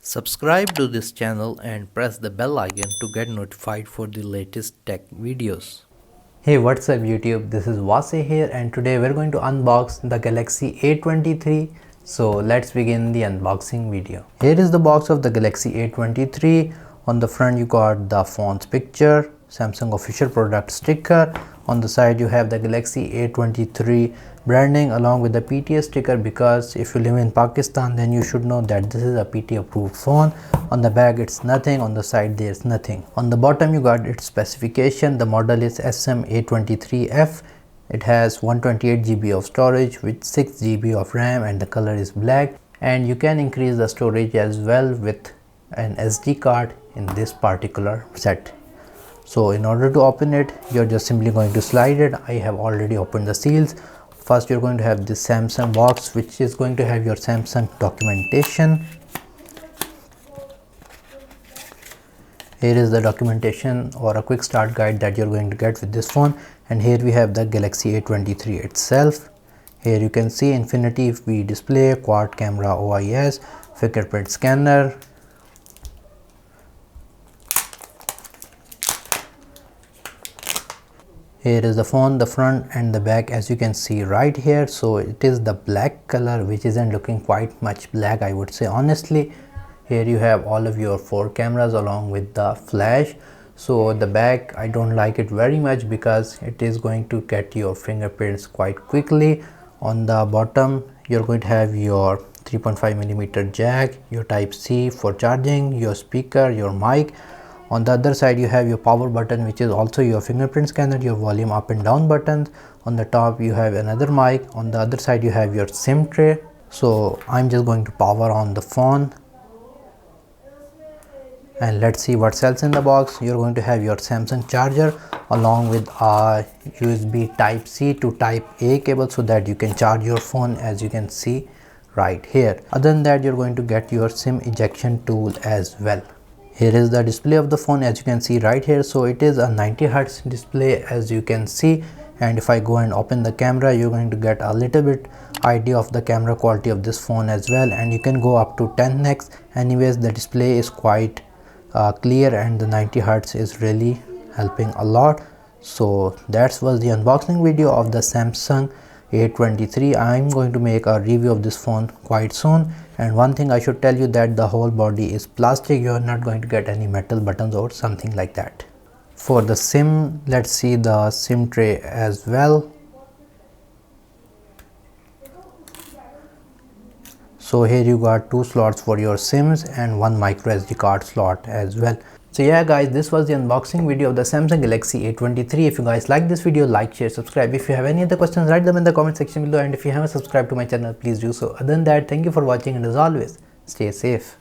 Subscribe to this channel and press the bell icon to get notified for the latest tech videos. Hey, what's up YouTube? This is Wasay here and today we're going to unbox the Galaxy A23. So let's begin the unboxing video. Here is the box of the Galaxy A23. On the front you got the phone's picture, Samsung official product sticker. On the side you have the Galaxy A23 branding along with the PTA sticker, because if you live in Pakistan then you should know that this is a PT approved phone. On the back it's nothing, on the side there's nothing. On the bottom you got its specification. The model is A23 FE. It has 128 GB of storage with 6 GB of RAM and the color is black, and you can increase the storage as well with an SD card in this particular set. So in order to open it, you're just simply going to slide it. I have already opened the seals. First you're going to have this Samsung box, which is going to have your Samsung documentation. Here is the documentation or a quick start guide that you're going to get with this phone, and here we have the Galaxy A23 itself. Here you can see Infinity FE display, quad camera OIS, fingerprint scanner. Here is the phone, the front and the back, as you can see right here. So it is the black color, which isn't looking quite much black, I would say honestly. Here you have all of your 4 cameras along with the flash. So the back, I don't like it very much because it is going to get your fingerprints quite quickly. On the bottom you're going to have your 3.5mm jack, your type C for charging, your speaker, your mic. On the other side you have your power button, which is also your fingerprint scanner, your volume up and down buttons. On the top you have another mic. On the other side you have your SIM tray. So I'm just going to power on the phone and let's see what else in the box. You're going to have your Samsung charger along with a USB type C to type A cable so that you can charge your phone, as you can see right here. Other than that, you're going to get your SIM ejection tool as well. Here is the display of the phone, as you can see right here. So it is a 90Hz display, as you can see, and if I go and open the camera, you're going to get a little bit idea of the camera quality of this phone as well, and you can go up to 10x. Anyways, the display is quite clear and the 90Hz is really helping a lot. So that was the unboxing video of the Samsung A23. I'm going to make a review of this phone quite soon, and one thing I should tell you that the whole body is plastic. You are not going to get any metal buttons or something like that. For the SIM, let's see the SIM tray as well. So here you got 2 slots for your SIMs and 1 micro SD card slot as well. So yeah guys, this was the unboxing video of the Samsung Galaxy A23. If you guys like this video, like, share, subscribe. If you have any other questions, write them in the comment section below, and if you haven't subscribed to my channel, please do so. Other than that, thank you for watching, and as always, stay safe.